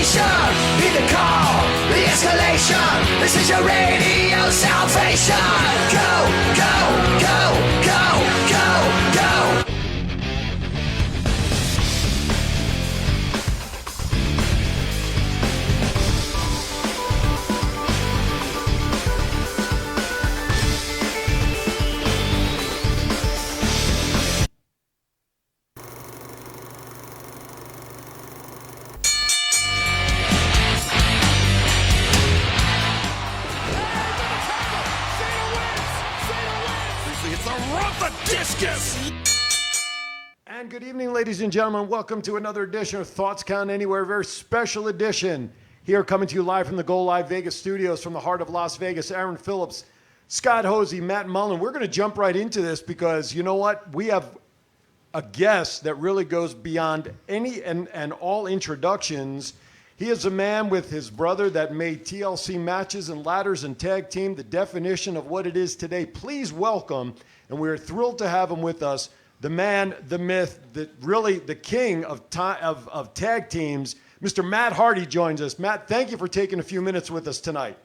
station. Heed the call, the escalation. This is your radio salvation. Go, go, go, go, go, go. And good evening, ladies and gentlemen. Welcome to another edition of Thoughts Count Anywhere, a very special edition. Here coming to you live from the Go Live Vegas studios from the heart of Las Vegas. Aaron Phillips, Scott Hosey, Matt Mullen. We're going to jump right into this because you know what? We have a guest that really goes beyond any and all introductions. He is a man with his brother that made TLC matches and ladders and tag team the definition of what it is today. Please welcome, and we're thrilled to have him with us, the man, the myth, the king of tag teams, Mr. Matt Hardy joins us. Matt, thank you for taking a few minutes with us tonight.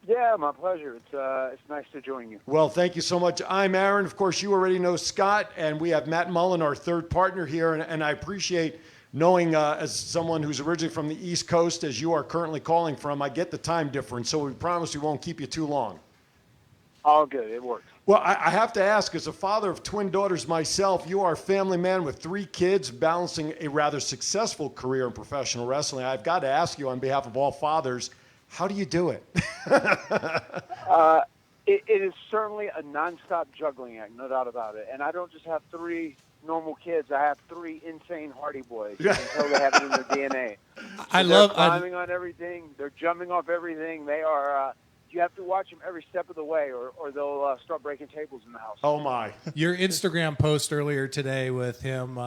Yeah, my pleasure. It's nice to join you. Well, thank you so much. I'm Aaron. Of course, you already know Scott, and we have Matt Mullen, our third partner here, and I appreciate knowing as someone who's originally from the East Coast, as you are currently calling from, I get the time difference, so we promise we won't keep you too long. All good. It works. Well, I have to ask, as a father of twin daughters myself, you are a family man with 3 kids, balancing a rather successful career in professional wrestling. I've got to ask you on behalf of all fathers, how do you do it? It is certainly a nonstop juggling act, no doubt about it. And I don't just have 3 normal kids. I have 3 insane Hardy boys. You can tell they have it in their DNA. They're climbing on everything. They're jumping off everything. They are... you have to watch them every step of the way, or they'll start breaking tables in the house. Oh, my. Your Instagram post earlier today with him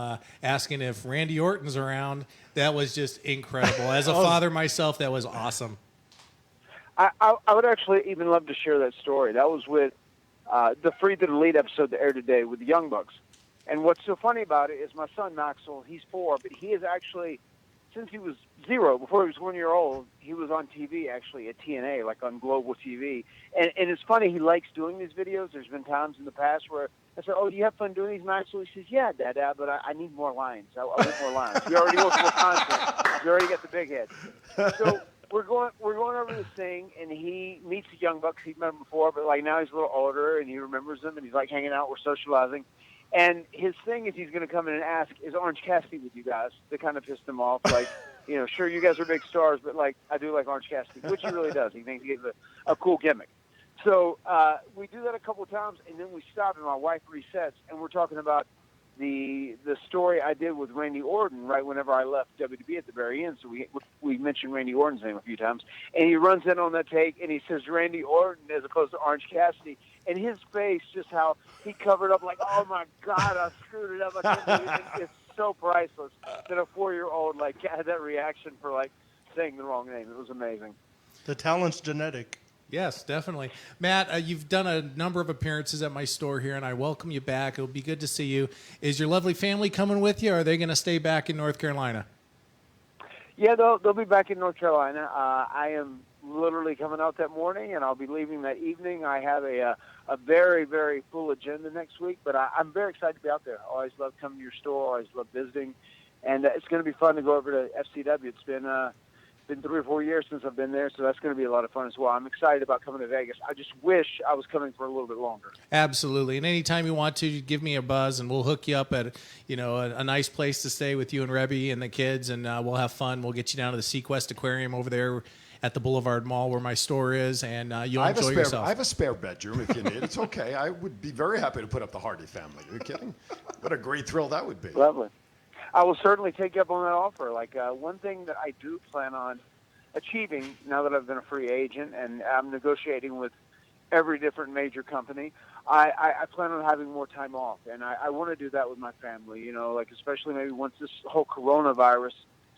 asking if Randy Orton's around, that was just incredible. As a father myself, that was awesome. I would actually even love to share that story. That was with the Free to the Lead episode that aired today with the Young Bucks. And what's so funny about it is my son, Maxwell, he's 4, but he is actually, since he was 0, before he was 1 year old, he was on TV actually at TNA, like on Global TV. And it's funny, he likes doing these videos. There's been times in the past where I said, "Oh, do you have fun doing these, Maxwell?" He says, "Yeah, Dad, but I need more lines. I want more lines." He already knows more content. He already got the big head. So we're going over this thing, and he meets the Young Bucks. He's met them before, but like now he's a little older, and he remembers them, and he's like hanging out. We're socializing. And his thing is he's going to come in and ask, "Is Orange Cassidy with you guys?" To kind of piss them off. Like, you know, sure, you guys are big stars, but, like, I do like Orange Cassidy, which he really does. He thinks he has a cool gimmick. So we do that a couple of times, and then we stop, and my wife resets, and we're talking about the story I did with Randy Orton right whenever I left WWE at the very end. So we mentioned Randy Orton's name a few times, and he runs in on that take, and he says Randy Orton as opposed to Orange Cassidy. And his face, just how he covered up like, "Oh, my God, I screwed it up." I can't believe it. It's so priceless that a 4-year-old like had that reaction for like saying the wrong name. It was amazing. The talent's genetic. Yes, definitely. Matt, you've done a number of appearances at my store here, and I welcome you back. It'll be good to see you. Is your lovely family coming with you, or are they going to stay back in North Carolina? Yeah, they'll be back in North Carolina. I am literally coming out that morning, and I'll be leaving that evening. I have a very, very full agenda next week, but I'm very excited to be out there. I always love coming to your store. I always love visiting, and it's going to be fun to go over to FCW. It's been 3 or 4 years since I've been there, so that's going to be a lot of fun as well. I'm excited about coming to Vegas. I just wish I was coming for a little bit longer. Absolutely. And anytime you want to, give me a buzz, and we'll hook you up at a nice place to stay with you and Rebby and the kids, and we'll have fun. We'll get you down to the Sequest Aquarium over there at the Boulevard Mall where my store is, and you'll enjoy yourself. I have a spare bedroom if you need. It's okay. I would be very happy to put up the Hardy family. Are you kidding? What a great thrill that would be. Lovely. I will certainly take you up on that offer. Like one thing that I do plan on achieving now that I've been a free agent and I'm negotiating with every different major company, I plan on having more time off, and I want to do that with my family, you know, like especially maybe once this whole coronavirus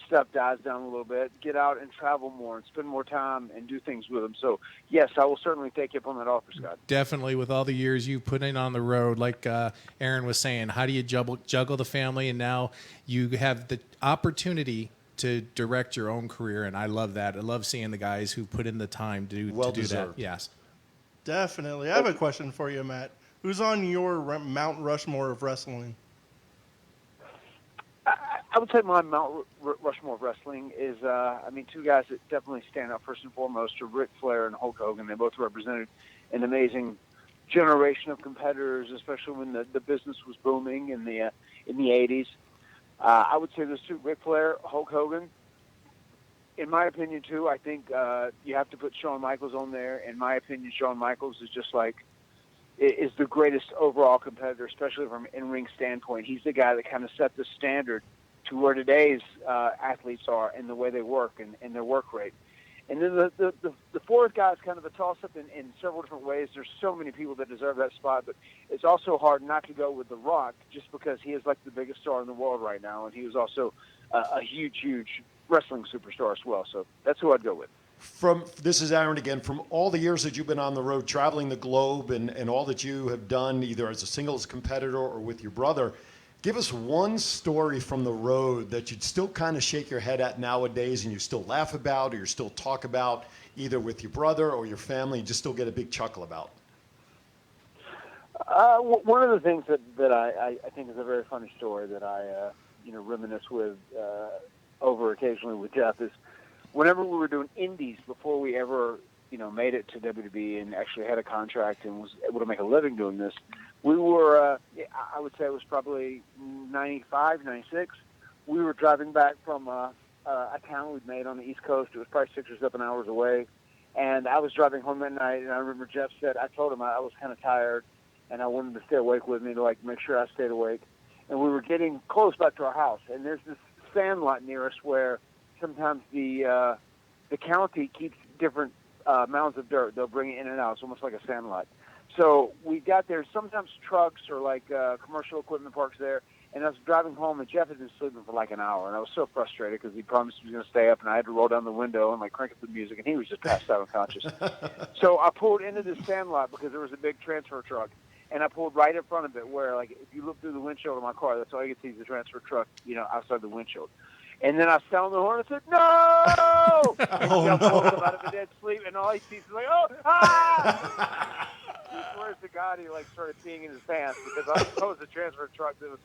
stuff dies down a little bit, get out and travel more and spend more time and do things with them. So, yes, I will certainly take you up on that offer, Scott. Definitely. With all the years you put in on the road, like Aaron was saying, how do you juggle the family? And now you have the opportunity to direct your own career, and I love that. I love seeing the guys who put in the time to Well do that. deserved. Yes. Definitely. I have a question for you, Matt. Who's on your Mount Rushmore of wrestling? I would say my Mount Rushmore of wrestling is, two guys that definitely stand out first and foremost are Ric Flair and Hulk Hogan. They both represented an amazing generation of competitors, especially when the business was booming in the 80s. I would say those two, Ric Flair, Hulk Hogan. In my opinion, too, I think you have to put Shawn Michaels on there. In my opinion, Shawn Michaels is just is the greatest overall competitor, especially from an in-ring standpoint. He's the guy that kind of set the standard to where today's athletes are and the way they work and their work rate. And then the fourth guy is kind of a toss-up in several different ways. There's so many people that deserve that spot, but it's also hard not to go with The Rock just because he is like the biggest star in the world right now, and he was also a huge, huge wrestling superstar as well. So that's who I'd go with. This is Aaron again. From all the years that you've been on the road, traveling the globe, and all that you have done, either as a singles competitor or with your brother, give us one story from the road that you'd still kind of shake your head at nowadays and you still laugh about or you still talk about either with your brother or your family and just still get a big chuckle about. One of the things that I think is a very funny story that I reminisce with over occasionally with Jeff is whenever we were doing indies before we ever made it to WWE and actually had a contract and was able to make a living doing this. We were, I would say it was probably 95, 96. We were driving back from a town we'd made on the East Coast. It was probably 6 or 7 hours away. And I was driving home that night, and I remember Jeff said, I told him I was kind of tired, and I wanted to stay awake with me to, make sure I stayed awake. And we were getting close back to our house, and there's this sand lot near us where sometimes the county keeps different mounds of dirt. They'll bring it in and out. It's almost like a sand lot. So we got there. Sometimes trucks or commercial equipment parks there. And I was driving home, and Jeff had been sleeping for an hour. And I was so frustrated because he promised he was going to stay up, and I had to roll down the window and crank up the music, and he was just passed out unconscious. So I pulled into this sand lot because there was a big transfer truck, and I pulled right in front of it where, if you look through the windshield of my car, that's all you can see is the transfer truck, outside the windshield. And then I sounded the horn and said, "No!" And Jeff woke up out of a dead sleep, and all he sees is "Oh, ah!" He swears to God he started peeing in his pants because I was the transfer truck that was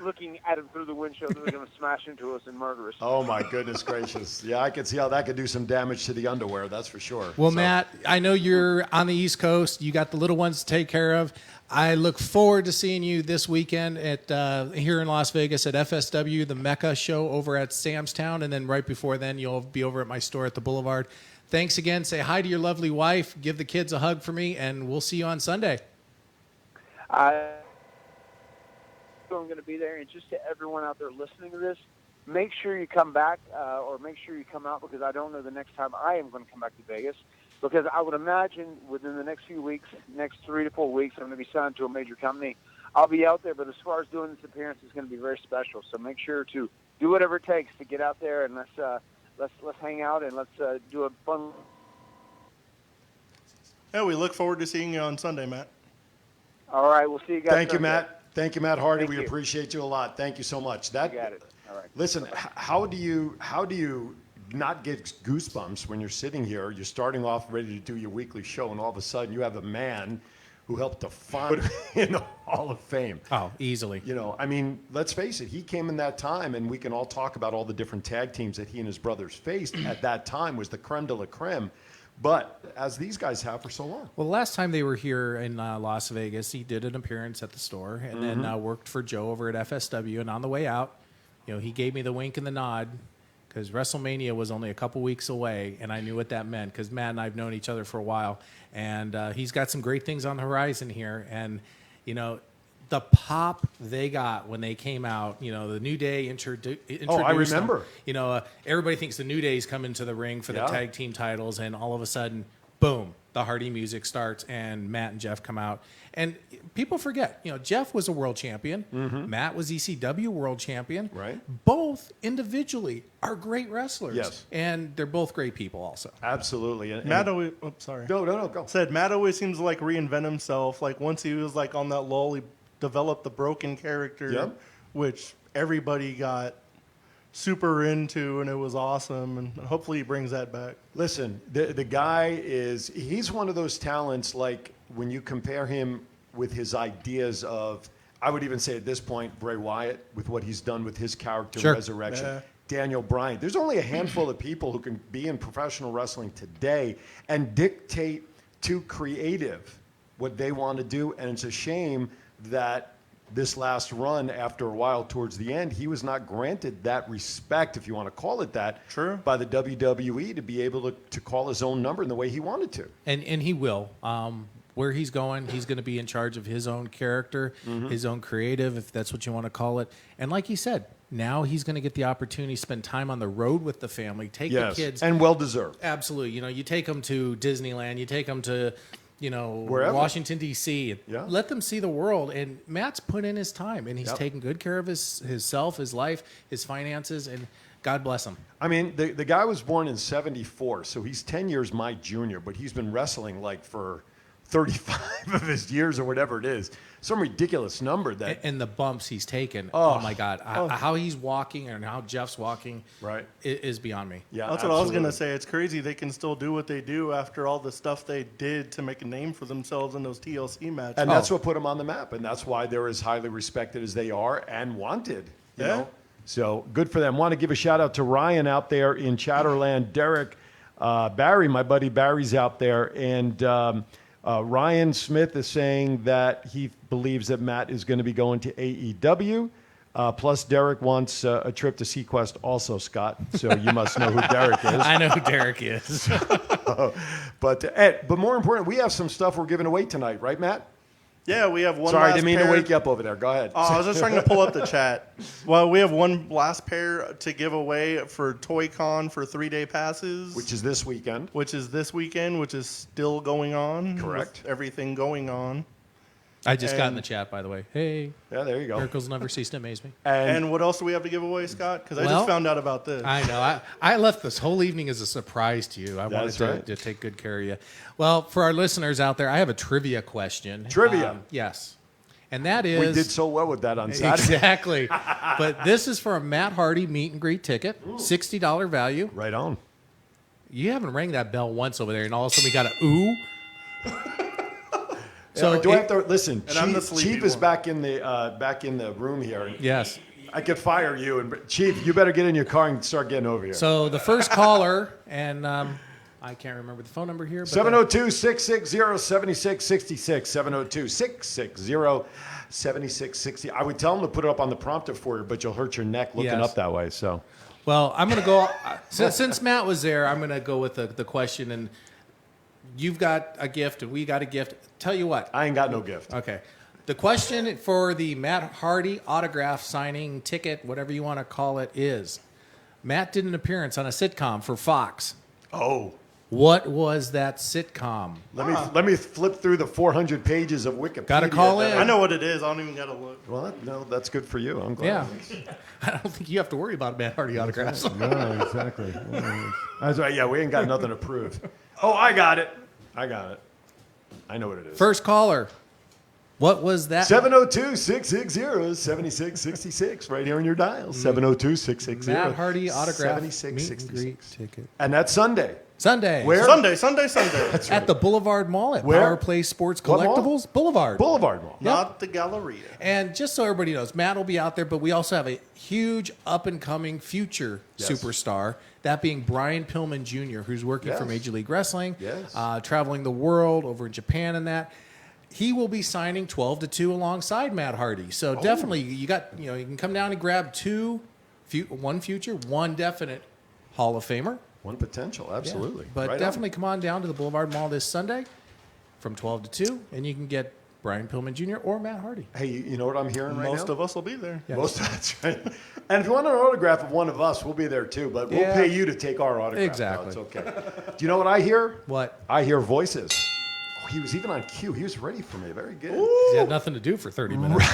looking at him through the windshield that was going to smash into us and murder us. Oh, my goodness gracious. Yeah, I could see how that could do some damage to the underwear, that's for sure. Well, Matt, I know you're on the East Coast. You got the little ones to take care of. I look forward to seeing you this weekend at here in Las Vegas at FSW, the Mecca show over at Sam's Town, and then right before then you'll be over at my store at the Boulevard. Thanks again. Say hi to your lovely wife. Give the kids a hug for me, and we'll see you on Sunday. I'm going to be there, and just to everyone out there listening to this, make sure you come back or make sure you come out because I don't know the next time I am going to come back to Vegas. Because I would imagine within the next few weeks, next 3 to 4 weeks, I'm going to be signed to a major company. I'll be out there, but as far as doing this appearance, it's going to be very special. So make sure to do whatever it takes to get out there and let's hang out and let's do a fun. Yeah, we look forward to seeing you on Sunday, Matt. All right, we'll see you guys. Thank you, Sunday. Matt. Thank you, Matt Hardy. Thank We you. appreciate you a lot. Thank you so much. You got it. All right. Listen, how do you not get goosebumps when you're sitting here, you're starting off ready to do your weekly show, and all of a sudden you have a man who helped to find in the Hall of Fame? Oh, easily. Let's face it, he came in that time, and we can all talk about all the different tag teams that he and his brothers faced at that time was the creme de la creme. But as these guys have for so long. Well, the last time they were here in Las Vegas, he did an appearance at the store and then worked for Joe over at FSW. And on the way out, he gave me the wink and the nod because WrestleMania was only a couple weeks away, and I knew what that meant because Matt and I have known each other for a while. And he's got some great things on the horizon here. And, the pop they got when they came out, the New Day introduced I remember. them. Everybody thinks the New Day's coming to the ring for the tag team titles, and all of a sudden, boom, the Hardy music starts, and Matt and Jeff come out. And people forget, Jeff was a world champion. Matt was ECW world champion. Right. Both individually are great wrestlers. Yes. And they're both great people also. Absolutely. And Matt always, sorry. No, go. Said Matt always seems to reinvent himself. Once he was on that lull, he developed the broken character, Yep. which everybody got super into, and it was awesome. And hopefully he brings that back. Listen, the guy he's one of those talents, like when you compare him with his ideas of, I would even say at this point, Bray Wyatt, with what he's done with his character, Sure. Resurrection, Yeah. Daniel Bryan. There's only a handful of people who can be in professional wrestling today and dictate to creative what they want to do. And it's a shame that this last run, after a while towards the end, he was not granted that respect, if you want to call it that, True. by the WWE to be able to call his own number in the way he wanted to. And he will. Where he's going, he's going to be in charge of his own character, his own creative, if that's what you want to call it. And like he said, now he's going to get the opportunity to spend time on the road with the family, take the kids. And well-deserved. Absolutely. You know, you take them to Disneyland, you take them to, Wherever. Washington, D.C. Yeah. Let them see the world. And Matt's put in his time, and he's taking good care of himself, his life, his finances, and God bless him. I mean, the guy was born in 74, so he's 10 years my junior, but he's been wrestling like for 35 of his years or whatever it is. Some ridiculous number that. And the bumps he's taken. Oh. Oh my God. How he's walking and how Jeff's walking Right. is beyond me. Yeah, That's what I was going to absolutely. say. It's crazy they can still do what they do after all the stuff they did to make a name for themselves in those TLC matches. And that's what put them on the map, and that's why they're as highly respected as they are and wanted. You Yeah. know? So good for them. Want to give a shout out to Ryan out there in Chatterland, Derek, Barry, my buddy Barry's out there, and Ryan Smith is saying that he believes that Matt is going to be going to AEW. Plus, Derek wants a trip to Sequest also, Scott. So you must know who Derek is. I know who Derek is. But more important, we have some stuff we're giving away tonight, right, Matt? Yeah, we have one Sorry, I last didn't mean pair. to wake you up over there. Go ahead. I was just trying to pull up the chat. Well, we have one last pair to give away for Toy Con for 3-day passes. Which is this weekend. Which is this weekend, which is still going on. Correct. With everything going on. I just got in And- the chat, by the way. Hey, Yeah, there you go. miracles never cease to amaze me. And what else do we have to give away, Scott? Because I Well, just found out about this. I know. I left this whole evening as a surprise to you. I wanted That's right. to take good care of you. Well, for our listeners out there, I have a trivia question. Trivia? Yes. And that is... we did so well with that on Saturday. Exactly. But this is for a Matt Hardy meet and greet ticket, $60 value. Right on. You haven't rang that bell once over there, and all of a sudden we got a ooh. So do I have to listen? And I'm the Chief, sleepy Chief is one. back in the room here. Yes. I could fire you, and Chief, you better get in your car and start getting over here. So the first caller, and I can't remember the phone number here. But 702-660-7666. 702-660-7660. I would tell him to put it up on the prompter for you, but you'll hurt your neck looking Yes. up that way. So Well, I'm going to go, since Matt was there, I'm going to go with the question. And you've got a gift, and we got a gift. Tell you what. I ain't got no gift. Okay. The question for the Matt Hardy autograph signing ticket, whatever you want to call it, is Matt did an appearance on a sitcom for Fox. Oh. What was that sitcom? Let me flip through the 400 pages of Wikipedia. Gotta call in. I know what it is. I don't even got to look. Well, no, that's good for you. I'm glad. Yeah. I don't think you have to worry about Matt Hardy autographs. No, exactly. That's right. Yeah, we ain't got nothing to prove. Oh, I got it. I know what it is. First caller. What was that? 702-660-7666 right here on your dial. 702-660-7666. Matt Hardy autograph meet and greet ticket. And that's Sunday. Sunday. Where? Sunday. That's At the Boulevard Mall at Where? Power Place Sports What mall? Collectibles. Boulevard. Boulevard Mall. Not the Galleria. And just so everybody knows, Matt will be out there, but we also have a huge up-and-coming future Yes. superstar, that being Brian Pillman Jr., who's working for Yes. Major League Wrestling, Yes. traveling the world, over in Japan and that. He will be signing 12-2 alongside Matt Hardy. So definitely, you can come down and grab one future, one definite Hall of Famer. One potential, absolutely. Yeah. But Right definitely come on down to the Boulevard Mall this Sunday from 12 to 2, and you can get Brian Pillman Jr. or Matt Hardy. Hey, you know what I'm hearing right now? Most of us will be there. Yeah. That's right. And if you want an autograph of one of us, we'll be there too. But we'll Yeah. pay you to take our autograph. Exactly. No, it's okay. Do you know what I hear? What? I hear voices. Oh, he was even on cue. He was ready for me. Very good. He had nothing to do for 30 minutes.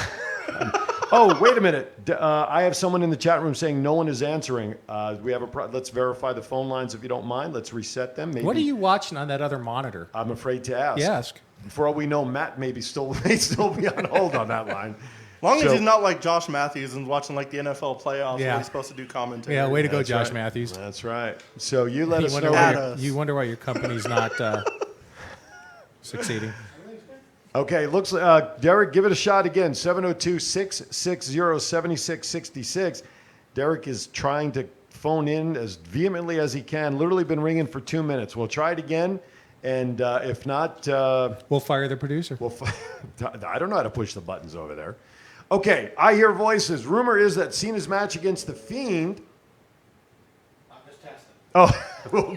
Oh, wait a minute. I have someone in the chat room saying no one is answering. We have let's verify the phone lines if you don't mind. Let's reset them. Maybe. What are you watching on that other monitor? I'm afraid to ask. Ask. For all we know, Matt may still be on hold on that line. long as So- he's not like Josh Matthews and watching like the NFL playoffs Yeah. where he's supposed to do commentary. Yeah, way to go, That's Josh right. Matthews. That's right. So you let You us wonder, know. why At your, us. you wonder why your company's not succeeding. Okay, looks Derek, give it a shot again. 702-660-7666. Derek is trying to phone in as vehemently as he can. Literally been ringing for 2 minutes. We'll try it again, and if not, We'll fire the producer. I don't know how to push the buttons over there. Okay, I hear voices. Rumor is that Cena's match against The Fiend. I'm just testing. Oh, well,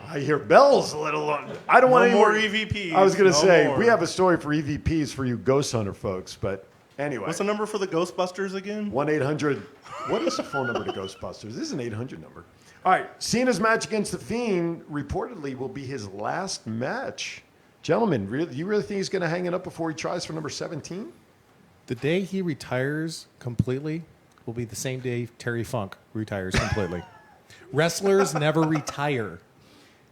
I hear bells a little. I don't want No any more EVPs. I was going to No say, more. we have a story for EVPs for you Ghost Hunter folks, but anyway. What's the number for the Ghostbusters again? 1-800. What is the phone number to Ghostbusters? This is an 800 number. All right, Cena's match against The Fiend reportedly will be his last match. Gentlemen, you really think he's going to hang it up before he tries for number 17? The day he retires completely will be the same day Terry Funk retires completely. Wrestlers never retire.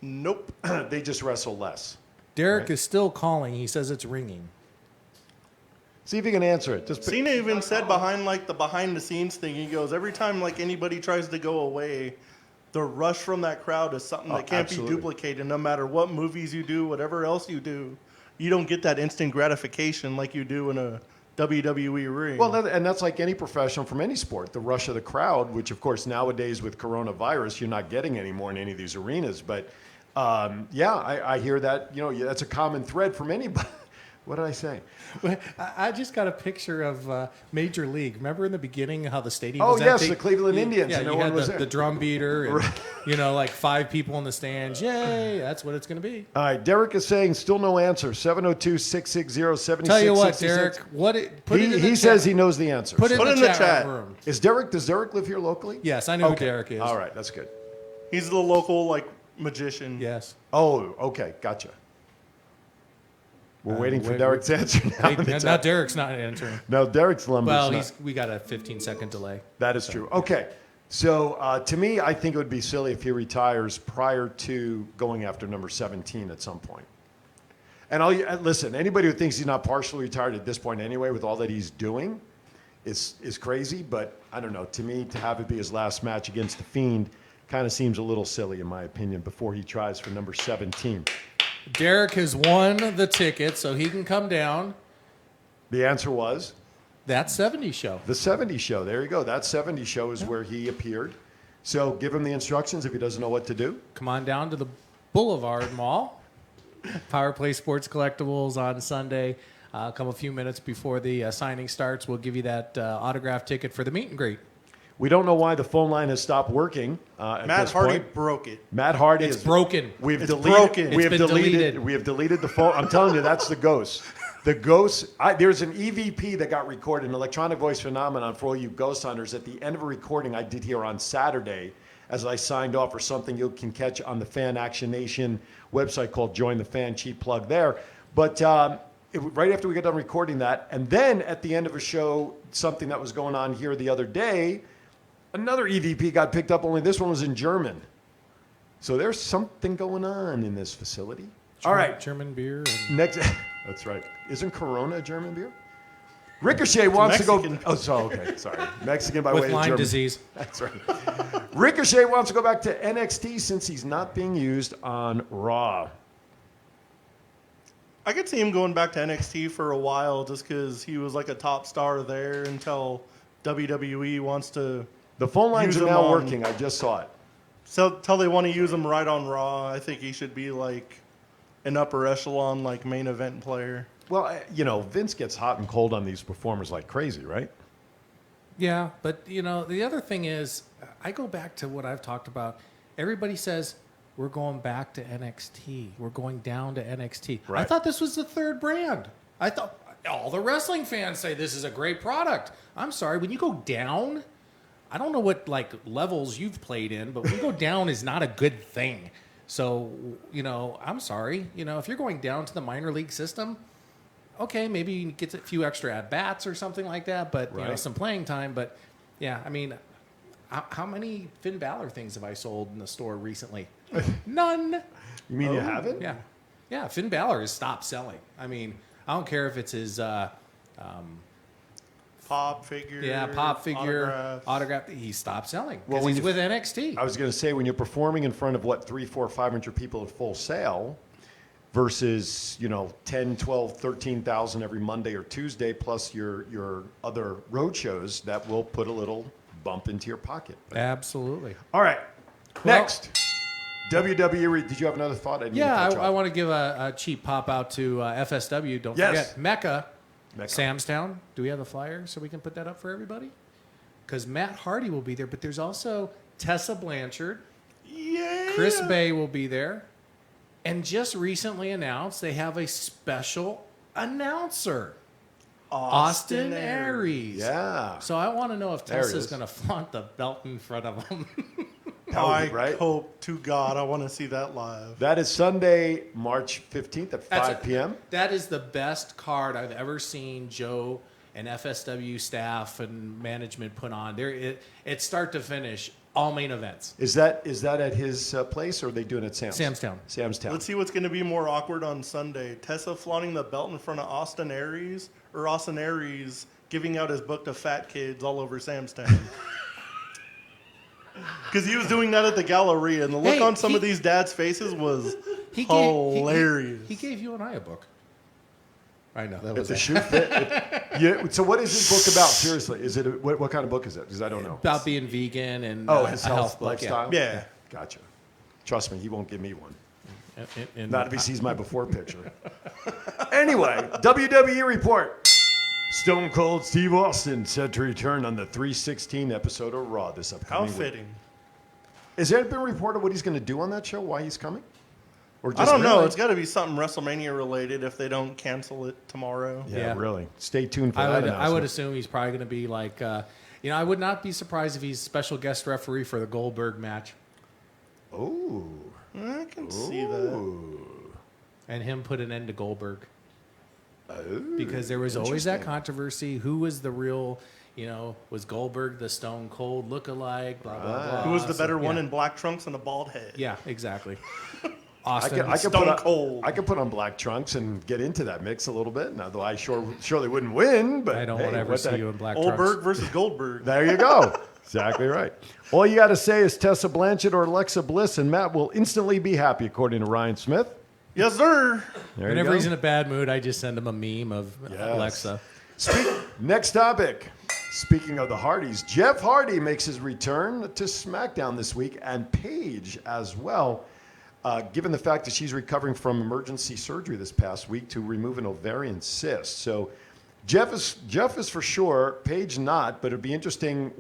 Nope. They just wrestle less. Derek Right. is still calling. He says it's ringing. See if you can answer it. Just Cena even said behind the scenes thing, he goes, every time like anybody tries to go away, the rush from that crowd is something that can't absolutely. be duplicated no matter what movies you do, whatever else you do. You don't get that instant gratification like you do in a WWE ring. Well, and that's like any professional from any sport. The rush of the crowd, which of course nowadays with coronavirus, you're not getting anymore in any of these arenas. But yeah, I hear that. You know, that's a common thread from anybody. What did I say? I just got a picture of Major League. Remember in the beginning how the stadium Oh, was yes, empty? the Cleveland Indians, Yeah, and no you one had was the, there. the drum beater and, like 5 people in the stands. Yay, that's what it's going to be. All right, Derek is saying still no answer. 702-660-7666. Tell you what, Derek, put it in the He chat. says he knows the answer. Put it Put in in the the chat chat. room. Does Derek live here locally? Yes, I know Okay. who Derek is. All right, that's good. He's the local like magician. Yes. Oh, okay, gotcha. We're waiting for wait, Derek's answer now. Hey, now Derek's not answering. No, Derek's lumber. Well, we got a 15-second delay. That is true. Okay. So to me, I think it would be silly if he retires prior to going after number 17 at some point. And listen, anybody who thinks he's not partially retired at this point anyway with all that he's doing is crazy. But I don't know. To me, to have it be his last match against The Fiend kind of seems a little silly in my opinion before he tries for number 17. Derek has won the ticket, so he can come down. The answer was? That 70s show. The 70s show. There you go. That 70s show is where he appeared. So give him the instructions if he doesn't know what to do. Come on down to the Boulevard Mall. Power Play Sports Collectibles on Sunday. Come a few minutes before the signing starts. We'll give you that autograph ticket for the meet and greet. We don't know why the phone line has stopped working at Matt this Hardy point. broke it. Matt Hardy It's is broken. We've It's deleted. broken. We It's have been deleted. deleted. We have deleted the phone. I'm telling you, that's the ghost. The ghost. There's an EVP that got recorded, an electronic voice phenomenon for all you ghost hunters. At the end of a recording I did here on Saturday, as I signed off for something you can catch on the Fan Action Nation website called Join the Fan. Cheap plug there. But right after we got done recording that, and then at the end of a show, something that was going on here the other day. Another EVP got picked up, only this one was in German. So there's something going on in this facility. All right. German beer. And Next, that's right. Isn't Corona a German beer? Ricochet wants to go. Mexican. Oh, so okay. Sorry. Mexican by with way of Lyme German. disease. That's right. Ricochet wants to go back to NXT since he's not being used on Raw. I could see him going back to NXT for a while just because he was like a top star there until WWE wants to. The phone lines Use are him now on- working. I just saw it. So till they want to use him right on Raw, I think he should be like an upper echelon, like main event player. Well, Vince gets hot and cold on these performers like crazy, right? Yeah, but the other thing is, I go back to what I've talked about. Everybody says we're going back to NXT. We're going down to NXT. I Right. thought this was the third brand. I thought all the wrestling fans say this is a great product. I'm sorry, when you go down, I don't know what levels you've played in, but when you go down is not a good thing. So, I'm sorry. If you're going down to the minor league system, okay, maybe you get a few extra at-bats or something like that, but Right. some playing time. But, yeah, I mean, how many Finn Balor things have I sold in the store recently? None. You mean you haven't? Yeah. Yeah, Finn Balor has stopped selling. I mean, I don't care if it's his Pop figure. Yeah, pop figure, autograph. autograph. He stopped selling Well, because when he's you- with NXT. I was going to say, when you're performing in front of, 3, 4, 500 people at Full Sail versus, 10, 12, 13,000 every Monday or Tuesday, plus your other road shows, that will put a little bump into your pocket. But- Absolutely. All right. Well- Next. WWE. Did you have another thought? Yeah, I want to give a cheap pop out to FSW. Don't Yes. forget Mecca, Mecca. Samstown. Do we have the flyer so we can put that up for everybody? Because Matt Hardy will be there, but there's also Tessa Blanchard. Yeah. Chris Bay will be there. And just recently announced they have a special announcer, Austin Aries. Yeah. So I want to know if There it Tessa's is. going to flaunt the belt in front of him. That would I be right. hope to God I want to see that live. That is Sunday, March 15th at 5 p.m. That is the best card I've ever seen Joe and FSW staff and management put on. It's start to finish, all main events. Is that at his place, or are they doing it at Sam's? Samstown. Samstown. Let's see what's going to be more awkward on Sunday. Tessa flaunting the belt in front of Austin Aries, or Austin Aries giving out his book to fat kids all over Samstown. Because he was doing that at the Galleria, and the look on some of these dads' faces was hilarious. He gave you and I a book. I know. That If was the shoe fit. So what is this book about? Seriously, is it what kind of book is it? Because I don't know. about being vegan and His a health book, lifestyle. Yeah. Gotcha. Trust me, he won't give me one. And Not if he sees my before picture. Anyway, WWE report. Stone Cold Steve Austin set to return on the 316 episode of Raw this How upcoming week. fitting. Has there been reported what he's going to do on that show? Why he's coming? Or I don't know. really? It's got to be something WrestleMania related if they don't cancel it tomorrow. Yeah, really. Stay tuned for I that would announcement. assume he's probably going to be like, I would not be surprised if he's special guest referee for the Goldberg match Oh. I can see that. and him put an end to Goldberg. Oh, Because there was always that interesting. controversy. Who was the real, was Goldberg the Stone Cold lookalike? Blah, blah, blah. Who was the better one yeah. in black trunks and a bald head? Yeah, exactly. I Austin. could Stone put on, Cold. I could put on black trunks and get into that mix a little bit. Now, though I surely wouldn't win, but I don't hey, want to ever what the see heck. you in black Goldberg trunks. versus Goldberg. There you go. Exactly right. All you got to say is Tessa Blanchard or Alexa Bliss, and Matt will instantly be happy, according to Ryan Smith. Yes, sir. There you Whenever go. he's in a bad mood, I just send him a meme of Yes. Alexa. Next topic. Speaking of the Hardys, Jeff Hardy makes his return to SmackDown this week, and Paige as well. Given the fact that she's recovering from emergency surgery this past week to remove an ovarian cyst. So Jeff is for sure, Paige not, but it'd be interesting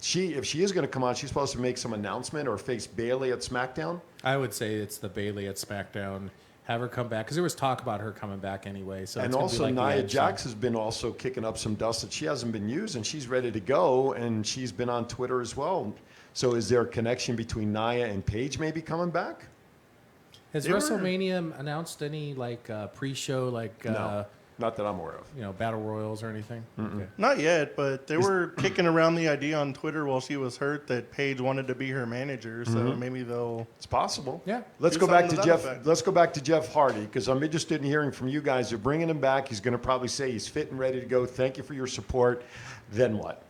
if she is going to come on, she's supposed to make some announcement or face Bayley at SmackDown. I would say it's the Bailey at SmackDown. Have her come back because there was talk about her coming back anyway. So And it's gonna also be like Nia the Jax has been also kicking up some dust that she hasn't been used, and she's ready to go, and she's been on Twitter as well. So is there a connection between Nia and Paige maybe coming back? Has They were- WrestleMania announced any pre-show No, not that I'm aware of. battle royals or anything? Okay. Not yet, but they were kicking around the idea on Twitter while she was hurt that Paige wanted to be her manager, so maybe they'll. It's possible. Yeah. Let's Do go back to something to that Jeff. effect. Let's go back to Jeff Hardy because I'm interested in hearing from you guys. They're bringing him back. He's going to probably say he's fit and ready to go. Thank you for your support. Then what?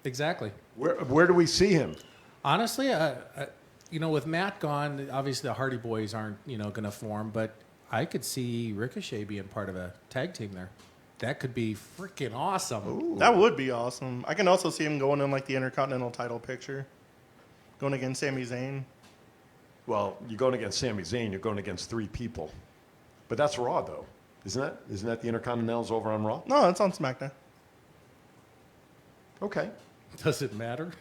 Exactly. Where do we see him? Honestly, with Matt gone, obviously the Hardy Boys aren't going to form, but I could see Ricochet being part of a tag team there. That could be freaking awesome. That would be awesome. I can also see him going in like the Intercontinental title picture, going against Sami Zayn. Well, you're going against Sami Zayn. You're going against 3 people. But that's Raw, though. Isn't that the Intercontinentals over on Raw? No, it's on SmackDown. Okay. Does it matter?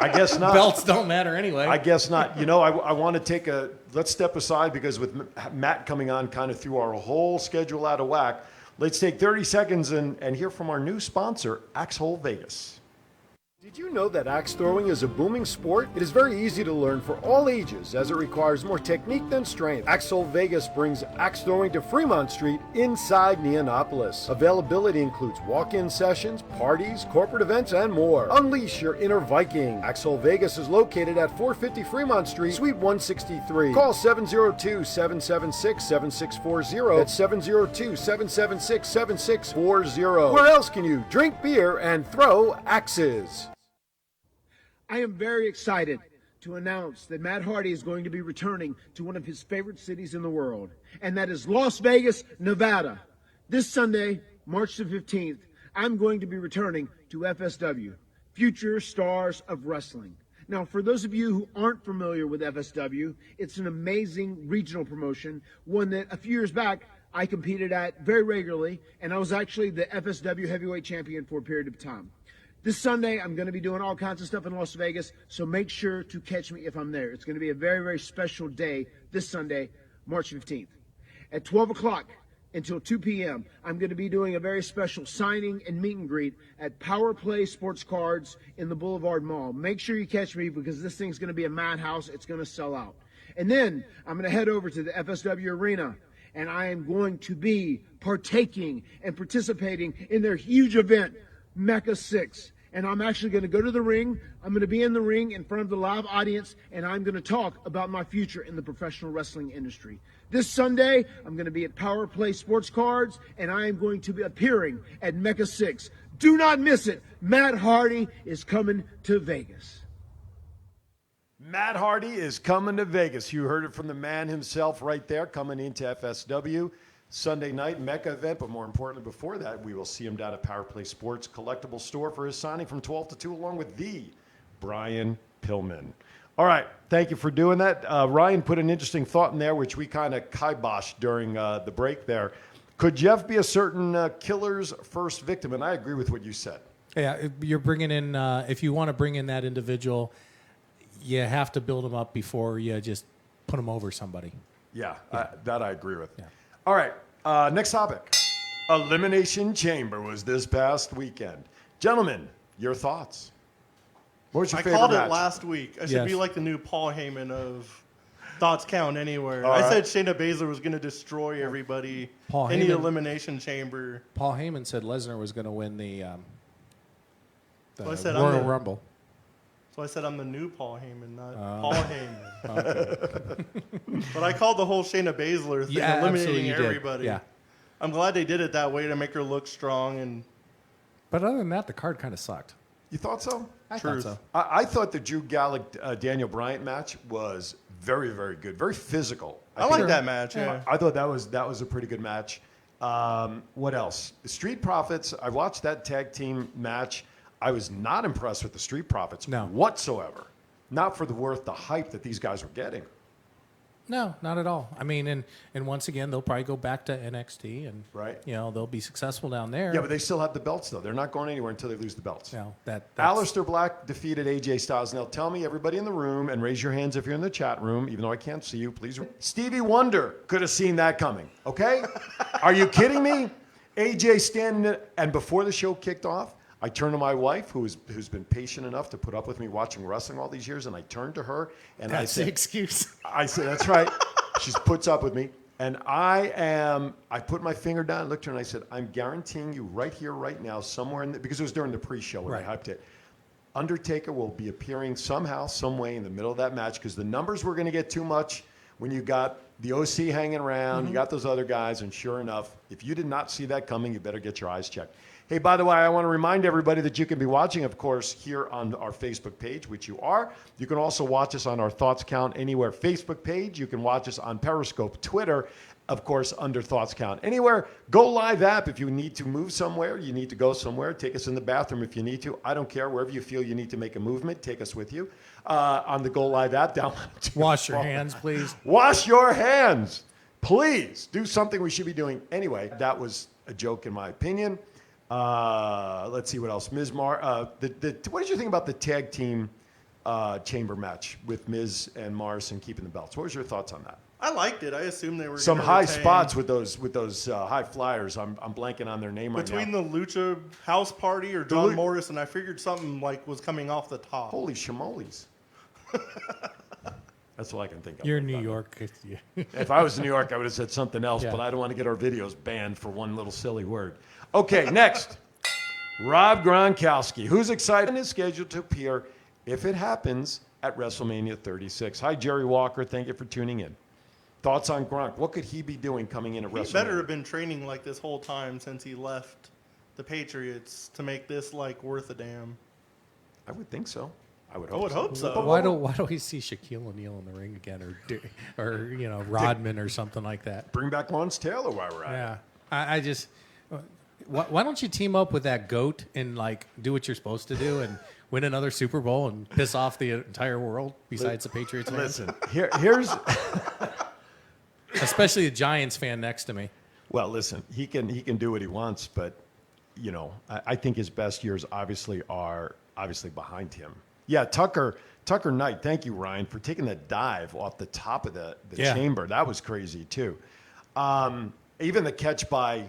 I guess not. Belts don't matter anyway. I guess not. I want to let's step aside because with Matt coming on kind of threw our whole schedule out of whack. Let's take 30 seconds and hear from our new sponsor, Axhole Vegas. Did you know that axe throwing is a booming sport? It is very easy to learn for all ages as it requires more technique than strength. Axel Vegas brings axe throwing to Fremont Street inside Neonopolis. Availability includes walk-in sessions, parties, corporate events, and more. Unleash your inner Viking. Axel Vegas is located at 450 Fremont Street, Suite 163. Call 702-776-7640. That's 702-776-7640. Where else can you drink beer and throw axes? I am very excited to announce that Matt Hardy is going to be returning to one of his favorite cities in the world, and that is Las Vegas, Nevada. This Sunday, March the 15th, I'm going to be returning to FSW, Future Stars of Wrestling. Now, for those of you who aren't familiar with FSW, it's an amazing regional promotion, one that a few years back I competed at very regularly, and I was actually the FSW heavyweight champion for a period of time. This Sunday, I'm going to be doing all kinds of stuff in Las Vegas, so make sure to catch me if I'm there. It's going to be a very, very special day this Sunday, March 15th. At 12 o'clock until 2 p.m., I'm going to be doing a very special signing and meet and greet at Power Play Sports Cards in the Boulevard Mall. Make sure you catch me because this thing's going to be a madhouse. It's going to sell out. And then I'm going to head over to the FSW Arena, and I am going to be partaking and participating in their huge event, Mecca 6. And I'm actually going to go to the ring. I'm going to be in the ring in front of the live audience, and I'm going to talk about my future in the professional wrestling industry. This Sunday, I'm going to be at Power Play Sports Cards, and I am going to be appearing at Mecca 6. Do not miss it. Matt Hardy is coming to Vegas. Matt Hardy is coming to Vegas. You heard it from the man himself right there, coming into FSW. Sunday night Mecca event, but more importantly, before that, we will see him down at Power Play Sports Collectible Store for his signing from 12 to 2, along with the Brian Pillman. All right, thank you for doing that. Ryan put an interesting thought in there, which we kind of kiboshed during the break there. Could Jeff be a certain killer's first victim? And I agree with what you said. Yeah, you're bringing in, if you want to bring in that individual, you have to build them up before you just put them over somebody. Yeah, that I agree with. Yeah. All right, next topic. Elimination Chamber was this past weekend. Gentlemen, your thoughts? What was your favorite called match? it last week. I should be like the new Paul Heyman of Thoughts Count Anywhere. All I right. said Shayna Baszler was going to destroy everybody Paul in the Heyman- Elimination Chamber. Paul Heyman said Lesnar was going to win the So I said Royal Rumble. So I said I'm the new Paul Heyman, not Paul Heyman. Okay. But I called the whole Shayna Baszler thing, Yeah, absolutely eliminating you did. everybody. Yeah. I'm glad they did it that way to make her look strong and But other than that, the card kind of sucked. You thought so? I Truth. thought so. I thought the Drew Gallagher Daniel Bryant match was very, very good, very physical. I like that match. Yeah. I thought that was a pretty good match. What else? The Street Profits. I watched that tag team match. I was not impressed with the Street Profits whatsoever. Not for the hype that these guys were getting. No, not at all. I mean, and once again, they'll probably go back to NXT, and they'll be successful down there. Yeah, but they still have the belts though. They're not going anywhere until they lose the belts. No, that's Aleister Black defeated AJ Styles. Now tell me, everybody in the room, and raise your hands if you're in the chat room, even though I can't see you, please. Stevie Wonder could have seen that coming. Okay, are you kidding me? AJ standing there, and before the show kicked off, I turned to my wife, who's been patient enough to put up with me watching wrestling all these years, and I turned to her and I said, the excuse. I said, that's right. She puts up with me. And I put my finger down and looked at her and I said, I'm guaranteeing you right here, right now, somewhere because it was during the pre-show when I hyped it. Undertaker will be appearing somehow, some way in the middle of that match because the numbers were going to get too much when you got the OC hanging around, you got those other guys, and sure enough, if you did not see that coming, you better get your eyes checked. Hey, by the way, I want to remind everybody that you can be watching, of course, here on our Facebook page, which you are. You can also watch us on our Thoughts Count Anywhere Facebook page. You can watch us on Periscope, Twitter, of course, under Thoughts Count Anywhere. Go Live app if you need to move somewhere. You need to go somewhere. Take us in the bathroom if you need to. I don't care. Wherever you feel you need to make a movement, take us with you. On the Go Live app, download. Wash your hands, please. Wash your hands. Please do something we should be doing anyway. That was a joke in my opinion. Let's see what else. Ms. what did you think about the tag team chamber match with Miz and Morrison keeping the belts? What was your thoughts on that? I liked it. I assumed they were Some gonna high retain. spots with those high flyers. I'm blanking on their name Between right now. the Lucha House Party or John Morris, and I figured something like was coming off the top. Holy shimoles. That's all I can think of. You're in New York. If I was in New York, I would have said something else, Yeah. but I don't want to get our videos banned for one little silly word. Okay, next. Rob Gronkowski, who's excited and is scheduled to appear, if it happens, at WrestleMania 36. Hi, Jerry Walker. Thank you for tuning in. Thoughts on Gronk? What could he be doing coming in at He WrestleMania? better have been training like this whole time since he left the Patriots to make this like worth a damn. I would think so. I would I would hope so. But Why don't we see Shaquille O'Neal in the ring again, or Rodman or something like that? Bring back Lawrence Taylor while we're at it. Yeah, I just why don't you team up with that goat and like do what you're supposed to do and win another Super Bowl and piss off the entire world besides the Patriots fans? Listen, here's Especially the Giants fan next to me. well, listen. He can do what he wants, but I think his best years are behind him. Yeah, Tucker Knight. Thank you, Ryan, for taking that dive off the top of the chamber. That was crazy too. Even the catch by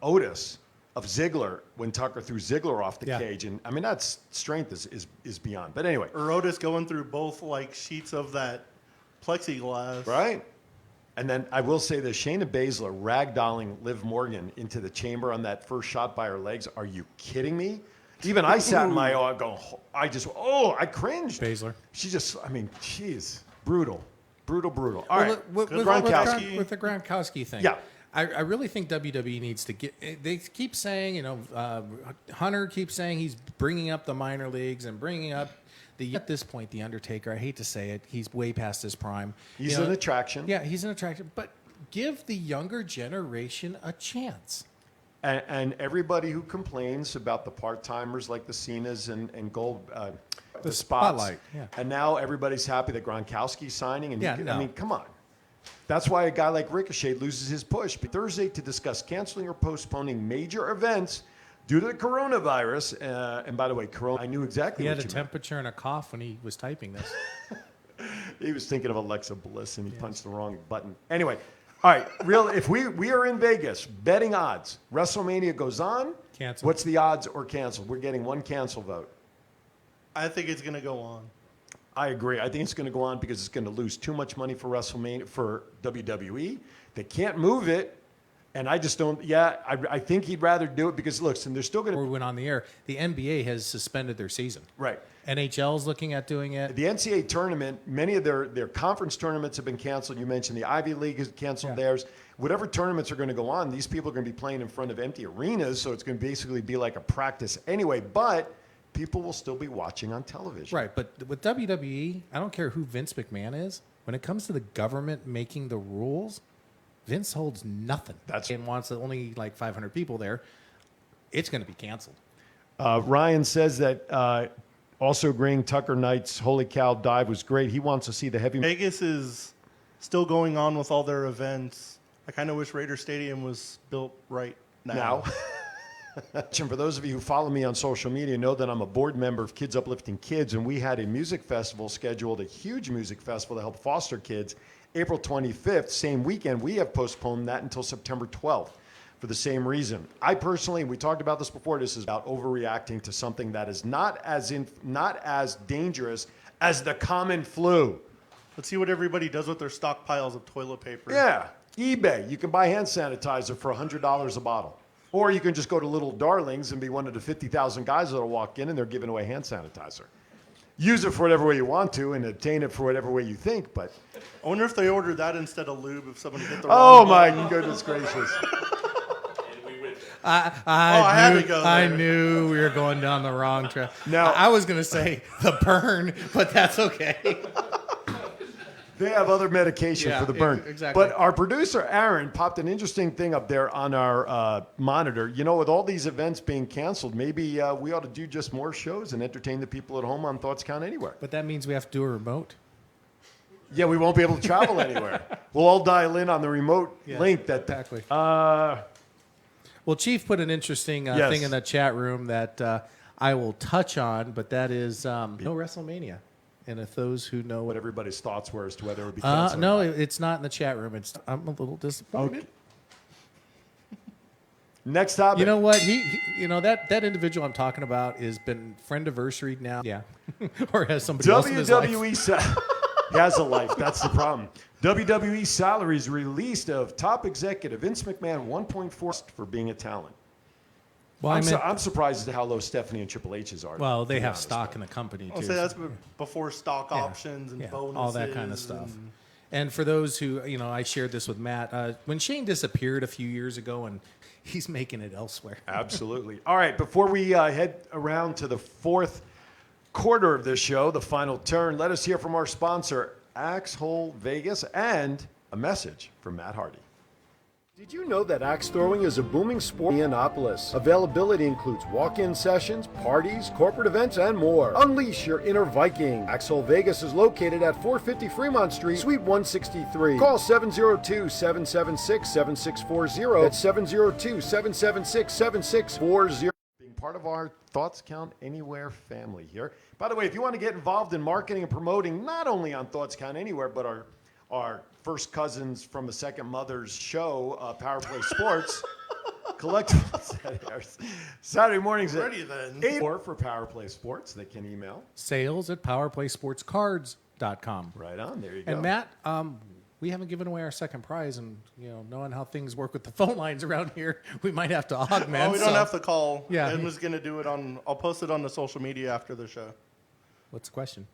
Otis of Ziggler when Tucker threw Ziggler off the cage, and I mean that's strength is beyond. But anyway, Or Otis going through both like sheets of that plexiglass. right? And then I will say this: Shayna Baszler ragdolling Liv Morgan into the chamber on that first shot by her legs. Are you kidding me? Even I sat in my going. I cringed. Baszler. She just, I mean, jeez, brutal. All Well, right, with Gronkowski. with the Gronkowski thing. Yeah. I really think WWE needs to get. They keep saying, Hunter keeps saying he's bringing up the minor leagues and bringing up at this point, the Undertaker. I hate to say it, he's way past his prime. He's an attraction. Yeah, he's an attraction, but give the younger generation a chance. And everybody who complains about the part-timers like the Cenas and Gold, the spots. Spotlight, yeah. And now everybody's happy that Gronkowski's signing. And Yeah, I no. mean, come on. That's why a guy like Ricochet loses his push. Thursday to discuss canceling or postponing major events due to the coronavirus. And by the way, I knew exactly He what had a you meant. temperature and a cough when he was typing this. He was thinking of Alexa Bliss and he punched the wrong button. Anyway, all right, if we are in Vegas, betting odds, WrestleMania goes on. Cancel. What's the odds or cancel? We're getting one cancel vote. I think it's gonna go on. I agree. I think it's going to go on because it's going to lose too much money for WrestleMania, for WWE. They can't move it. And I just don't, I think he'd rather do it because, look, and they're still going Before to. we went on the air, the NBA has suspended their season. Right. NHL's looking at doing it. The NCAA tournament, many of their conference tournaments have been canceled. You mentioned the Ivy League has canceled theirs. Whatever tournaments are going to go on, these people are going to be playing in front of empty arenas, so it's going to basically be like a practice anyway. But people will still be watching on television. Right, but with WWE, I don't care who Vince McMahon is. When it comes to the government making the rules, Vince holds nothing. And wants only like 500 people there. It's going to be canceled. Ryan says that also agreeing Tucker Knight's Holy Cow dive was great. He wants to see the heavy. Vegas is still going on with all their events. I kind of wish Raider Stadium was built right now. And for those of you who follow me on social media, know that I'm a board member of Kids Uplifting Kids, and we had a music festival scheduled, a huge music festival to help foster kids, April 25th, same weekend. We have postponed that until September 12th for the same reason. I personally, we talked about this before, this is about overreacting to something that is not as dangerous as the common flu. Let's see what everybody does with their stockpiles of toilet paper. Yeah, eBay. You can buy hand sanitizer for $100 a bottle. Or you can just go to Little Darlings and be one of the 50,000 guys that'll walk in and they're giving away hand sanitizer. Use it for whatever way you want to and obtain it for whatever way you think, but... I wonder if they ordered that instead of lube if somebody hit the Oh, wrong my button. goodness gracious. I knew we were going down the wrong track. Now- I was going to say the burn, but that's okay. They have other medication Yeah, for the burn. exactly. But our producer, Aaron, popped an interesting thing up there on our monitor. You know, with all these events being canceled, maybe we ought to do just more shows and entertain the people at home on Thoughts Count Anywhere. But that means we have to do a remote. Yeah, we won't be able to travel anywhere. We'll all dial in on the remote link. Exactly. Uh, Well, Chief put an interesting Yes. thing in the chat room that I will touch on, but that is no WrestleMania. And if those who know What everybody's thoughts were as to whether it would be canceled. no, or not. it's not in the chat room. I'm a little disappointed. Okay. Next topic. You know what? That individual I'm talking about has been friend anniversary now. Yeah, or has somebody else in his life. WWE he has a life. That's the problem. WWE salaries released of top executive Vince McMahon 1.4 for being a talent. Well, I'm surprised as to how low Stephanie and Triple H's are. well, they to be have honest. stock in the company I'll too. say that's before stock options and Yeah, bonuses. all that kind of stuff. and- And for those who, I shared this with Matt. When Shane disappeared a few years ago, and he's making it elsewhere. Absolutely. All right, before we head around to the fourth quarter of this show, the final turn, let us hear from our sponsor, Axe-Hole Vegas, and a message from Matt Hardy. Did you know that axe throwing is a booming sport in Indianapolis? Availability includes walk-in sessions, parties, corporate events, and more. Unleash your inner Viking. Axe-Hole Vegas is located at 450 Fremont Street, Suite 163. Call 702-776-7640. That's 702-776-7640. Being part of our Thoughts Count Anywhere family here. By the way, if you want to get involved in marketing and promoting not only on Thoughts Count Anywhere, but our first cousins from a second mother's show, Power Play Sports, collectibles. Saturday mornings at Ready then. 8 or for Power Play Sports. They can email. Sales@powerplaysportscards.com. Right on. There you go. And Matt, we haven't given away our second prize, and knowing how things work with the phone lines around here, we might have to augment. Oh, we don't have to call. Yeah. I'm just gonna do it I'll post it on the social media after the show. What's the question?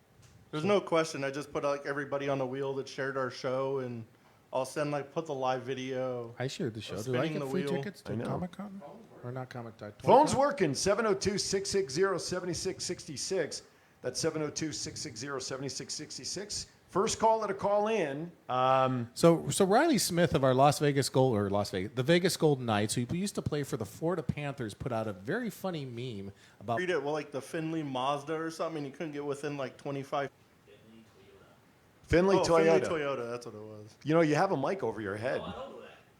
There's no question. I just put everybody on a wheel that shared our show, and I'll put the live video. I shared the show. Do I spinning get the free wheel. tickets to I know. Comic Con? Or not Comic Con? Phone's working. 702-660-7666. That's 702-660-7666. First call at a call in. So Riley Smith of our the Vegas Golden Knights, who used to play for the Florida Panthers, put out a very funny meme about Read it like the Finley Mazda or something, and you couldn't get within 25. Finley Toyota. Finley Toyota, that's what it was. You have a mic over your head.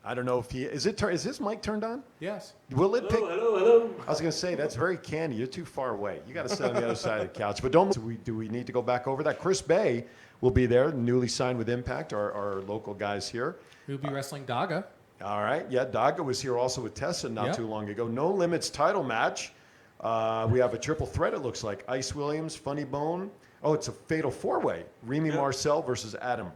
I don't know if is his mic turned on? yes. Will it pick? Hello. I was going to say, that's very candy. You're too far away. You got to sit on the other side of the couch. But do we need to go back over that? Chris Bay will be there, newly signed with Impact, our local guys here. We'll be wrestling Daga. All right. Yeah, Daga was here also with Tessa not too long ago. No Limits title match. We have a triple threat, it looks like. Ice Williams, Funny Bone. Oh, it's a fatal four-way. Remy Marcel versus Adam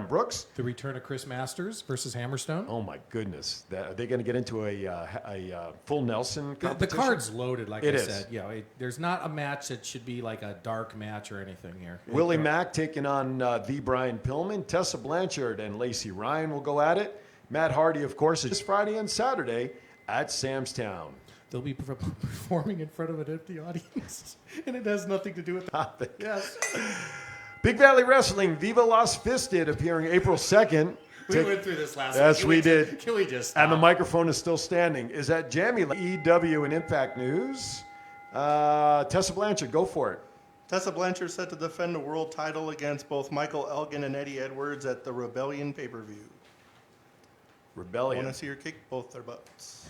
Brooks. The return of Chris Masters versus Hammerstone. Oh, my goodness. Are they going to get into a full Nelson The competition? card's loaded, like It I is. said. There's not a match that should be like a dark match or anything here. Willie Mack taking on the Brian Pillman. Tessa Blanchard and Lacey Ryan will go at it. Matt Hardy, of course, is this Friday and Saturday at Sam's Town. They'll be performing in front of an empty audience, and it has nothing to do with that. Yes. Big Valley Wrestling, Viva Las Fisted, appearing April 2nd. We went through this last Yes, week. we did. Can we just And the stop? microphone is still standing. Is that Jamie? EW and Impact News. Tessa Blanchard, go for it. Tessa Blanchard set to defend the world title against both Michael Elgin and Eddie Edwards at the Rebellion pay-per-view. I Rebellion. want to see her kick both their butts.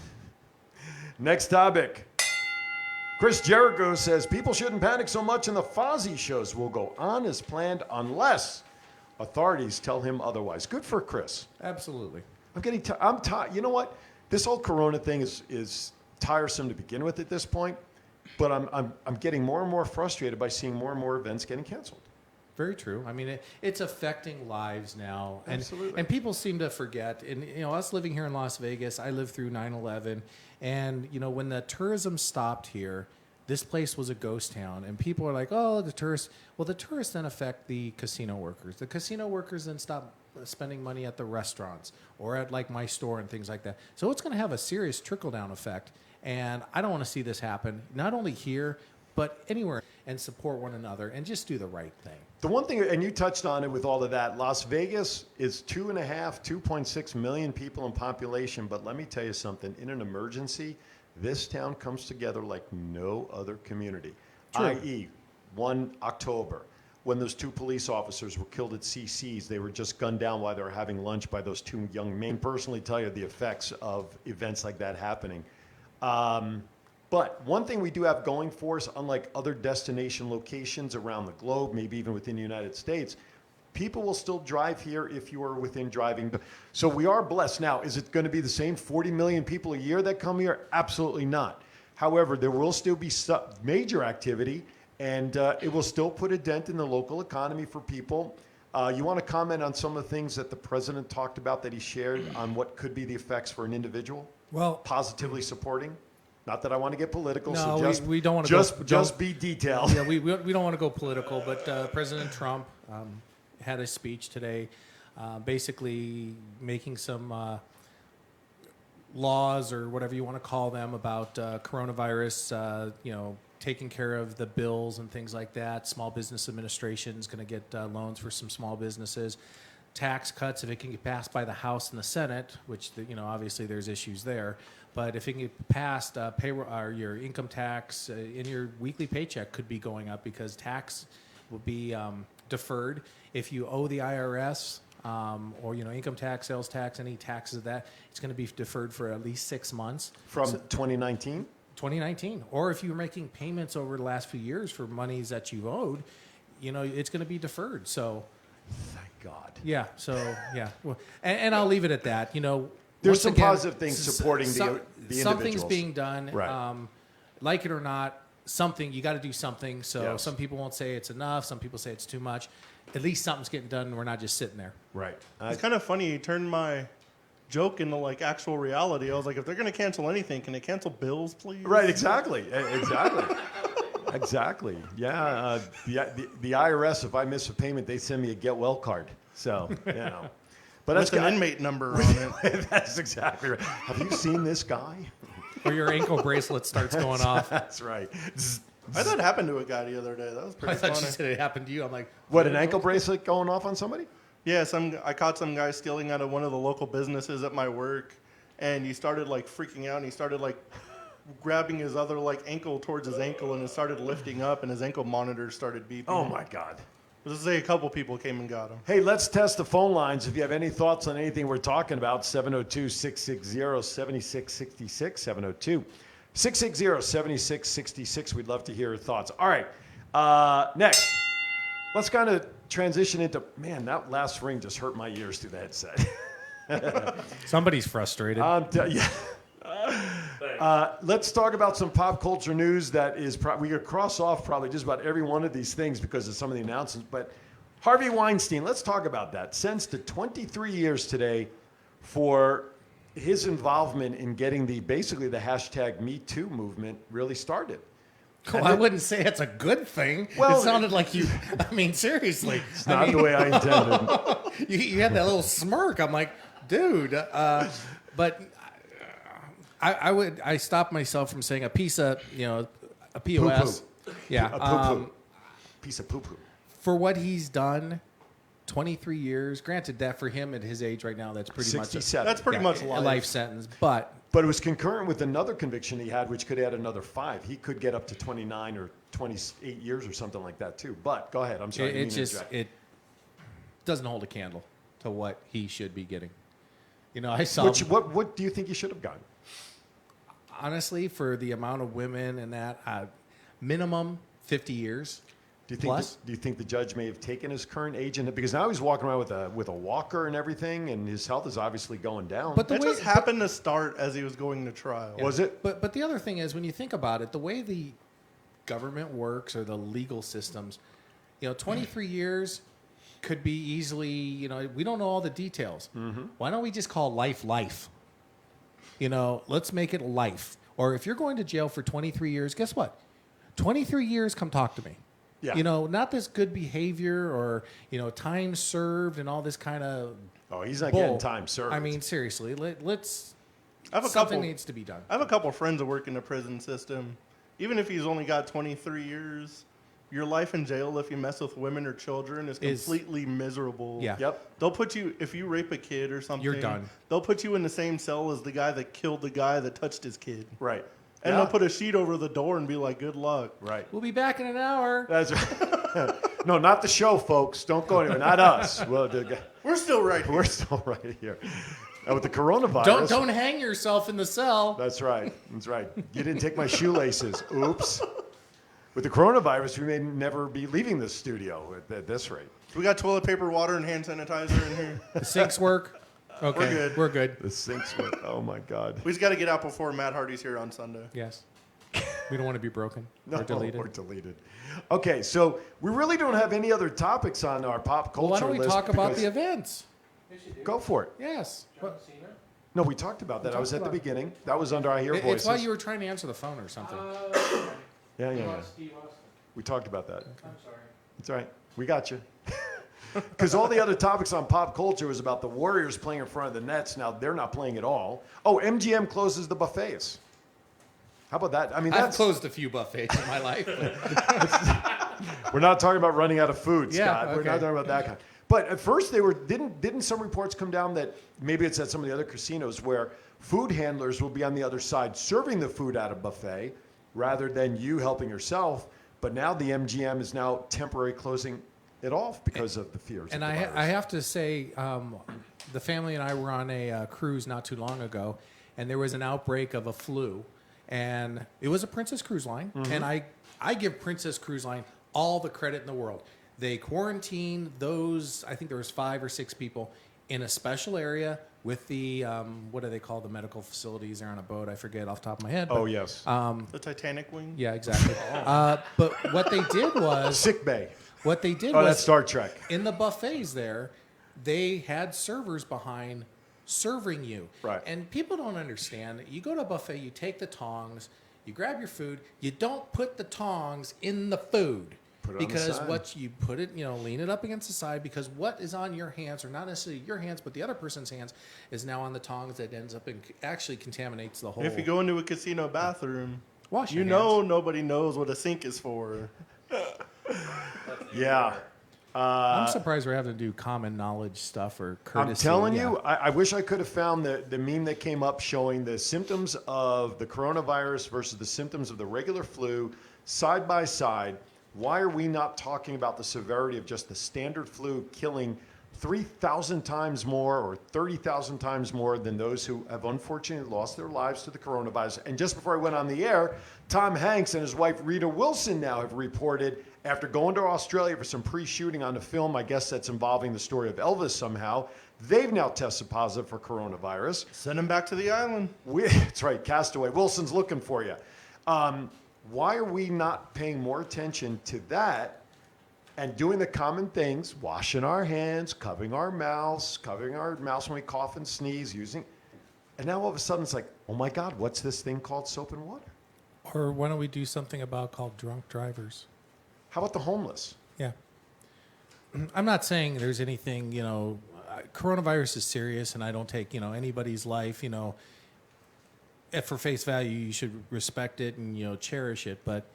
Next topic. Chris Jericho says people shouldn't panic so much and the Fozzy shows will go on as planned unless authorities tell him otherwise. Good for Chris. Absolutely. I'm tired. You know what? This whole Corona thing is tiresome to begin with at this point, but I'm getting more and more frustrated by seeing more and more events getting canceled. Very true. I mean, it's affecting lives now. Absolutely. And people seem to forget. And, us living here in Las Vegas, I lived through 9/11. And, when the tourism stopped here, this place was a ghost town. And people are like, oh, the tourists. Well, the tourists then affect the casino workers. The casino workers then stop spending money at the restaurants or at, like, my store and things like that. So it's going to have a serious trickle-down effect. And I don't want to see this happen, not only here, but anywhere, and support one another and just do the right thing. The one thing, and you touched on it with all of that, Las Vegas is 2.6 million people in population, but let me tell you something, in an emergency, this town comes together like no other community, i.e., 1 October, when those 2 police officers were killed at CC's, they were just gunned down while they were having lunch by those 2 young men. I can personally tell you the effects of events like that happening. But one thing we do have going for us, unlike other destination locations around the globe, maybe even within the United States, people will still drive here if you are within driving. So we are blessed. Now, is it going to be the same 40 million people a year that come here? Absolutely not. However, there will still be major activity, and it will still put a dent in the local economy for people. You want to comment on some of the things that the president talked about that he shared on what could be the effects for an individual? Well, Positively supporting? Not that I want to get political, No, so just, we don't want to just be detailed. Yeah, we don't want to go political, but President Trump had a speech today, basically making some laws or whatever you want to call them about coronavirus. Taking care of the bills and things like that. Small Business Administration is going to get loans for some small businesses. Tax cuts, if it can get passed by the House and the Senate, which obviously there's issues there. But if it can get passed, payroll or your income tax in your weekly paycheck could be going up because tax will be deferred. If you owe the IRS or income tax, sales tax, any taxes of that, it's going to be deferred for at least 6 months. From 2019? 2019. Or if you're making payments over the last few years for monies that you've owed, it's going to be deferred. So, thank God. Yeah. So, yeah. Well, and I'll leave it at that. There's some positive things supporting the individuals. Something's being done. Right. Like it or not, you got to do something. So Yes. some people won't say it's enough. Some people say it's too much. At least something's getting done and we're not just sitting there. Right. It's kind of funny. You turned my joke into like actual reality. I was like, if they're going to cancel anything, can they cancel bills, please? Right, exactly. Exactly. Exactly. Yeah. The IRS, if I miss a payment, they send me a get well card. So, But With an inmate number on it. That's exactly right. Have you seen this guy? Or your ankle bracelet starts going off. That's right. I thought it happened to a guy the other day. That was pretty I thought funny. you said it happened to you. I'm like, What, an ankle bracelet going off on somebody? Yeah, I caught some guy stealing out of one of the local businesses at my work, and he started like freaking out, and he started like grabbing his other like ankle towards his ankle, and it started lifting up, and his ankle monitor started beeping. Oh my God. Let's say a couple people came and got him. Hey, let's test the phone lines. If you have any thoughts on anything we're talking about, 702-660-7666, 702-660-7666. We'd love to hear your thoughts. All right, next. Let's kind of transition into, man, that last ring just hurt my ears through the headset. somebody's frustrated. Yeah. Let's talk about some pop culture news that is we could cross off probably just about every one of these things because of some of the announcements. But Harvey Weinstein, let's talk about that. Sentenced to 23 years today for his involvement in getting basically the hashtag Me Too movement really started. Well, I wouldn't say it's a good thing. Well, it sounded like you. I mean, seriously. It's not the way I intended. You had that little smirk. I'm like, dude. But I stopped myself from saying a piece of, a POS. Poo-poo. Yeah. A poo-poo. Piece of poo-poo. For what he's done, 23 years. Granted, that for him at his age right now, that's pretty 67. That's pretty much a life. life sentence. But But it was concurrent with another conviction he had, which could add another 5. He could get up to 29 or 28 years or something like that, too. But go ahead. I'm sorry. I didn't mean to interrupt. it doesn't hold a candle to what he should be getting. I saw. What do you think he should have gotten? Honestly, for the amount of women and that, minimum 50 years. Do you think? Plus? Do you think the judge may have taken his current age in it? Because now he's walking around with a walker and everything, and his health is obviously going down. But It just happened to start as he was going to trial. was it? But the other thing is, when you think about it, the way the government works or the legal systems, 23 years could be easily, we don't know all the details. Mm-hmm. Why don't we just call life? Let's make it life. Or if you're going to jail for 23 years, guess what? 23 years, come talk to me. Yeah. Not this good behavior or, time served and all this kind of Oh, he's not bull. getting time served. I mean, seriously, let's. I have a Something couple. needs to be done. I have a couple friends that work in the prison system. Even if he's only got 23 years, your life in jail, if you mess with women or children, is completely miserable. Yeah. Yep. They'll put you, if you rape a kid or something, You're done. They'll put you in the same cell as the guy that killed the guy that touched his kid. Right. And Yeah. they'll put a sheet over the door and be like, good luck. Right. We'll be back in an hour. That's right. No, not the show, folks. Don't go anywhere. Not us. Well, We're still right here. we're still right here. And with the coronavirus. Don't hang yourself in the cell. That's right. That's right. You didn't take my shoelaces. Oops. With the coronavirus, we may never be leaving this studio at this rate. We got toilet paper, water, and hand sanitizer in here. The sinks work. Okay, we're good. The sinks work. Oh my God. We just got to get out before Matt Hardy's here on Sunday. Yes. We don't want to be broken or deleted. Okay, so we really don't have any other topics on our pop culture Well, why don't we list talk about because- the events? Go for it. Yes. No, we talked about that. I was at the beginning. That was under I Hear Voices. It's while you were trying to answer the phone or something. Yeah. We talked about that. I'm sorry. It's all right. We got you. Because all the other topics on pop culture was about the Warriors playing in front of the Nets. Now they're not playing at all. Oh, MGM closes the buffets. How about that? I mean, I've closed a few buffets in my life. We're not talking about running out of food, Yeah, Scott. We're okay. not talking about that kind. But at first they were didn't some reports come down that maybe it's at some of the other casinos where food handlers will be on the other side serving the food at a buffet rather than you helping yourself. But now the MGM is now temporarily closing it off because of the fears. And of the virus. I have to say, the family and I were on a cruise not too long ago, and there was an outbreak of a flu. And it was a Princess Cruise Line. Mm-hmm. And I give Princess Cruise Line all the credit in the world. They quarantined those, I think there was 5 or 6 people in a special area with the, what do they call the medical facilities? They're on a boat. I forget off the top of my head. Oh, yes. The Titanic wing? Yeah, exactly. But what they did was... Sick bay. What they did Oh, was... that's Star Trek. In the buffets there, they had servers behind serving you. Right. And people don't understand. You go to a buffet, you take the tongs, you grab your food, you don't put the tongs in the food. Put it on the Because side. what you put it, lean it up against the side, because what is on your hands, or not necessarily your hands, but the other person's hands, is now on the tongs that ends up and actually contaminates the whole. If you go into a casino bathroom, Wash you your know hands. nobody knows what a sink is for. Yeah. I'm surprised we're having to do common knowledge stuff or courtesy. I'm telling yeah. you, I wish I could have found the meme that came up showing the symptoms of the coronavirus versus the symptoms of the regular flu side by side. Why are we not talking about the severity of just the standard flu killing 3,000 times more or 30,000 times more than those who have unfortunately lost their lives to the coronavirus? And just before I went on the air, Tom Hanks and his wife Rita Wilson now have reported, after going to Australia for some pre-shooting on a film, I guess that's involving the story of Elvis somehow, they've now tested positive for coronavirus. Send them back to the island. That's right, Castaway. Wilson's looking for you. Why are we not paying more attention to that and doing the common things, washing our hands, covering our mouths when we cough and sneeze, and now all of a sudden it's like, oh my God, what's this thing called soap and water? Or why don't we do something about called drunk drivers? How about the homeless? Yeah. I'm not saying there's anything, coronavirus is serious, and I don't take, anybody's life, for face value. You should respect it and, cherish it. But,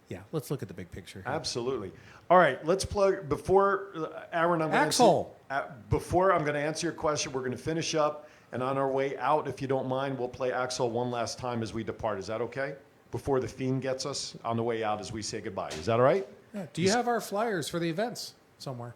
yeah, let's look at the big picture here. Absolutely. All right, let's plug, before, Aaron, I'm going to answer your question, we're going to finish up, and on our way out, if you don't mind, we'll play Axel one last time as we depart. Is that okay? Before the Fiend gets us on the way out as we say goodbye. Is that all right? Yeah. Do you have our flyers for the events somewhere?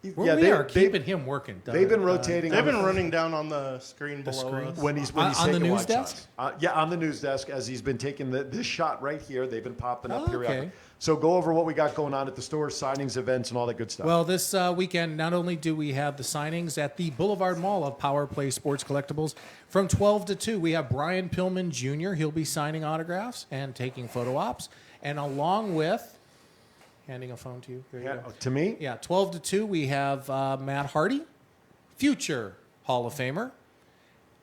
We they are keeping him working. They've been rotating. They've been running down on the screen below screen? us. when he's on taking the news wide desk? shots. On the news desk as he's been taking this shot right here. They've been popping up Oh, periodically. okay. So go over what we got going on at the store, signings, events, and all that good stuff. Well, this weekend, not only do we have the signings at the Boulevard Mall of Power Play Sports Collectibles from 12 to 2, we have Brian Pillman Jr. He'll be signing autographs and taking photo ops. And along with, handing a phone to you. There you go. To me? Yeah, 12 to 2, we have Matt Hardy, future Hall of Famer.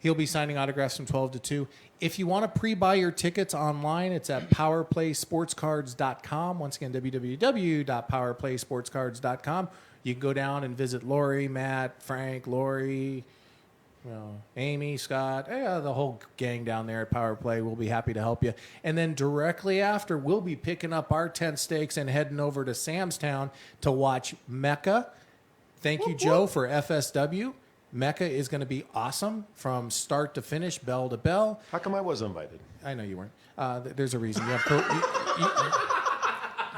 He'll be signing autographs from 12 to 2. If you want to pre-buy your tickets online, it's at powerplaysportscards.com. Once again, www.powerplaysportscards.com. You can go down and visit Lori, Matt, Frank, Lori, Amy, Scott, the whole gang down there at Power Play. We'll be happy to help you. And then directly after, we'll be picking up our tent stakes and heading over to Sam's Town to watch Mecca. Thank you, Joe, for FSW. Mecca is going to be awesome from start to finish, bell to bell. How come I was invited? I know you weren't. There's a reason.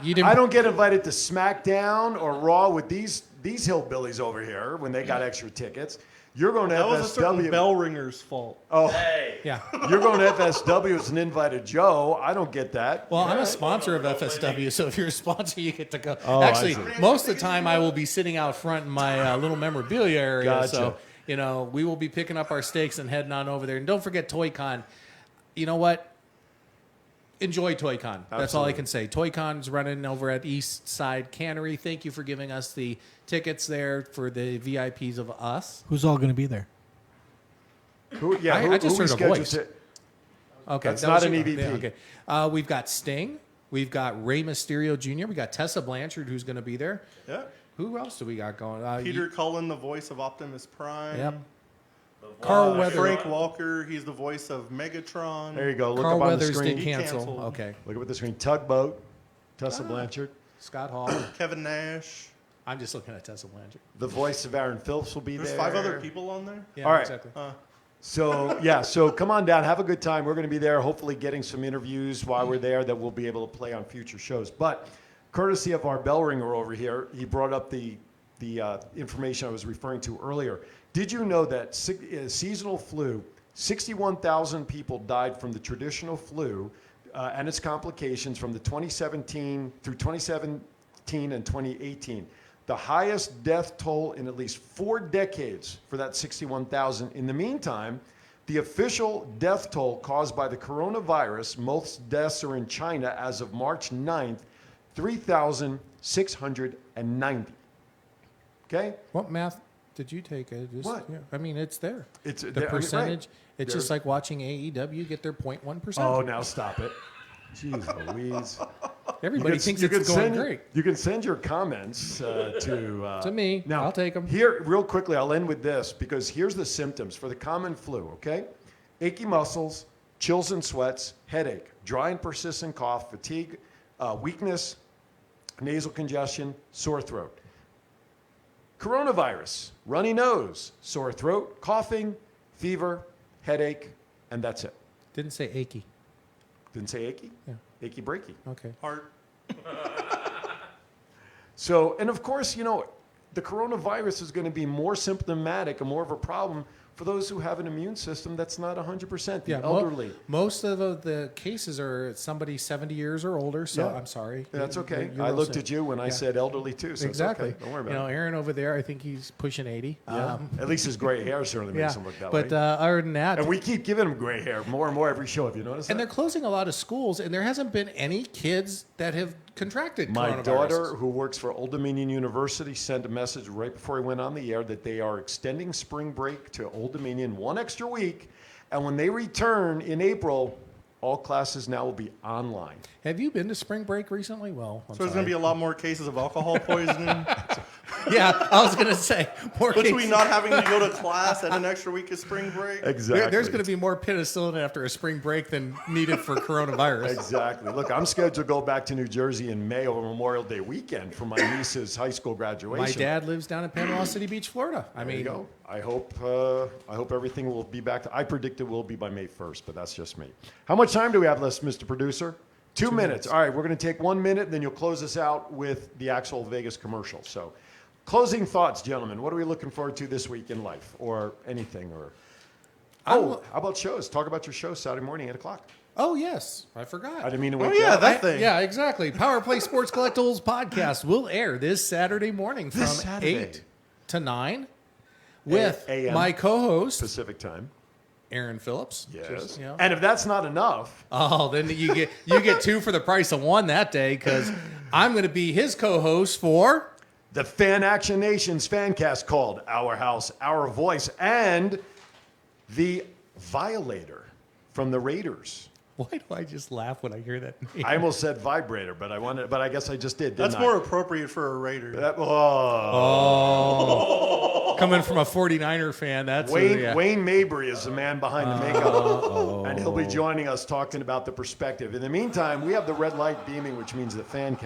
You didn't. I don't get invited to SmackDown or Raw with these hillbillies over here when they got extra tickets. You're going to That was a certain FSW. bell ringer's fault. Oh, Yeah. you're going to FSW as an invited Joe. I don't get that. Well, I'm a sponsor of FSW, so if you're a sponsor, you get to go. Oh, I Actually, see. most of the time I will be sitting out front in my little memorabilia area. Gotcha. So, we will be picking up our steaks and heading on over there. And don't forget Toy Con. You know what? Enjoy Toy Con. That's all I can say. Toy Con's running over at East Side Cannery. Thank you for giving us the tickets there for the VIPs of us. Who's all going to be there? I just heard a rescheduled voice. it? Okay, That's that not was an your- EVP. yeah, okay, we've got Sting. We've got Rey Mysterio Jr. We got Tessa Blanchard, who's going to be there. Yeah. Who else do we got going? Peter Cullen, the voice of Optimus Prime. Yep. Carl Weathers. Frank Walker, he's the voice of Megatron. There you go. Look Carl up on the Weathers screen. did He cancel. canceled. Okay. Look up at the screen. Tugboat. Tessa Blanchard. Scott Hall. Kevin Nash. I'm just looking at Tessa Blanchard. The voice of Aaron Phillips will be There's there. 5 other people on there. Yeah, All right. exactly. So come on down, have a good time. We're going to be there, hopefully getting some interviews while we're there that we'll be able to play on future shows. But courtesy of our bell ringer over here, he brought up the information I was referring to earlier. Did you know that seasonal flu, 61,000 people died from the traditional flu and its complications from the 2017 through 2017 and 2018? The highest death toll in at least 4 decades for that 61,000. In the meantime, the official death toll caused by the coronavirus, most deaths are in China as of March 9th, 3,690. Okay? What math did you take? What? Yeah, I mean, it's there. It's The there- I mean, percentage. right. It's just like watching AEW get their 0.1%. Oh, now stop it. Jeez Louise. Everybody thinks you it's can going send, great. You can send your comments to To me. Now, I'll take 'em. Here, real quickly, I'll end with this because here's the symptoms for the common flu, okay? Achy muscles, chills and sweats, headache, dry and persistent cough, fatigue, weakness, nasal congestion, sore throat. Coronavirus, runny nose, sore throat, coughing, fever, headache, and that's it. Didn't say achy. Didn't say achy? Yeah. Achy breaky. Okay. Heart. So, and of course, the coronavirus is going to be more symptomatic and more of a problem for those who have an immune system that's not 100%, the elderly. Most of the cases are somebody 70 years or older, so Yeah. I'm sorry. That's okay. You're I all looked set. at you when I Yeah. said elderly too, so Exactly. it's okay. Don't worry about it. Aaron over there, I think he's pushing 80. Yeah. At least his gray hair certainly makes Yeah. him look that But way. other than that, And we keep giving him gray hair more and more every show. Have you noticed and that? they're closing a lot of schools, and there hasn't been any kids that have contracted My coronavirus. daughter, who works for Old Dominion University, sent a message right before he went on the air that they are extending spring break to Old Dominion 1 extra week. And when they return in April, all classes now will be online. Have you been to spring break recently? Well, I'm So there's going to be a lot more cases of alcohol poisoning. yeah, I was going to say more Between cases. not having to go to class and an extra week of spring break. Exactly. There's going to be more penicillin after a spring break than needed for coronavirus. Exactly. Look, I'm scheduled to go back to New Jersey in May over Memorial Day weekend for my niece's high school graduation. My dad lives down in Panama City Beach, Florida. I There you mean, go. I hope everything will be back. I predict it will be by May 1st, but that's just me. How much time do we have left, Mr. Producer? 2 minutes. All right, we're going to take 1 minute, then you'll close us out with the actual Vegas commercial. So, closing thoughts, gentlemen. What are we looking forward to this week in life, or anything? Or how about shows? Talk about your show Saturday morning, 8 o'clock. oh yes, I forgot. I didn't mean to Oh wake you yeah, up. that thing. Yeah, exactly. Power Play Sports Collectibles podcast will air this Saturday morning from This Saturday. 8 to 9 with A.M. my co-host Pacific time. Aaron Phillips. Yes. Just, And if that's not enough, oh, then you get 2 for the price of 1 that day because I'm going to be his co-host for the Fan Action Nation's Fancast called Our House, Our Voice, and the Violator from the Raiders. Why do I just laugh when I hear that name? I almost said vibrator, but I guess I just did. Didn't That's I? more appropriate for a Raider. Coming from a 49er fan, that's Wayne Mabry is the man behind the makeup, and he'll be joining us talking about the perspective. In the meantime, we have the red light beaming, which means the fan.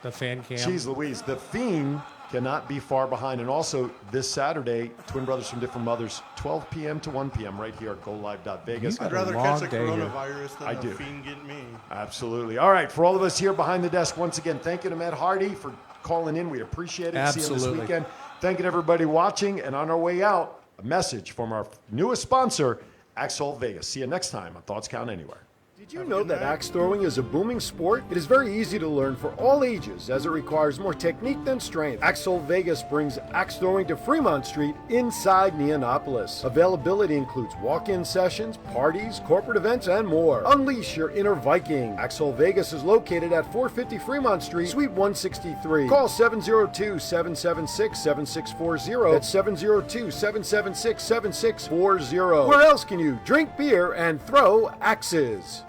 the fan cam. Jeez Louise, the Fiend cannot be far behind. And also this Saturday, Twin Brothers from Different Mothers, 12 p.m. to 1 p.m. right here at GoLive.Vegas. I'd a rather long catch a day here. coronavirus than I a do. fiend get me. Absolutely. All right, for all of us here behind the desk, once again, thank you to Matt Hardy for calling in. We appreciate it. See you this Absolutely. weekend. Thank you to everybody watching. And on our way out, a message from our newest sponsor, Axel Vegas. See you next time on Thoughts Count Anywhere. Did you know that axe throwing is a booming sport? It is very easy to learn for all ages as it requires more technique than strength. Axel Vegas brings axe throwing to Fremont Street inside Neonopolis. Availability includes walk-in sessions, parties, corporate events, and more. Unleash your inner Viking. Axel Vegas is located at 450 Fremont Street, Suite 163. Call 702-776-7640. That's 702-776-7640. Where else can you drink beer and throw axes?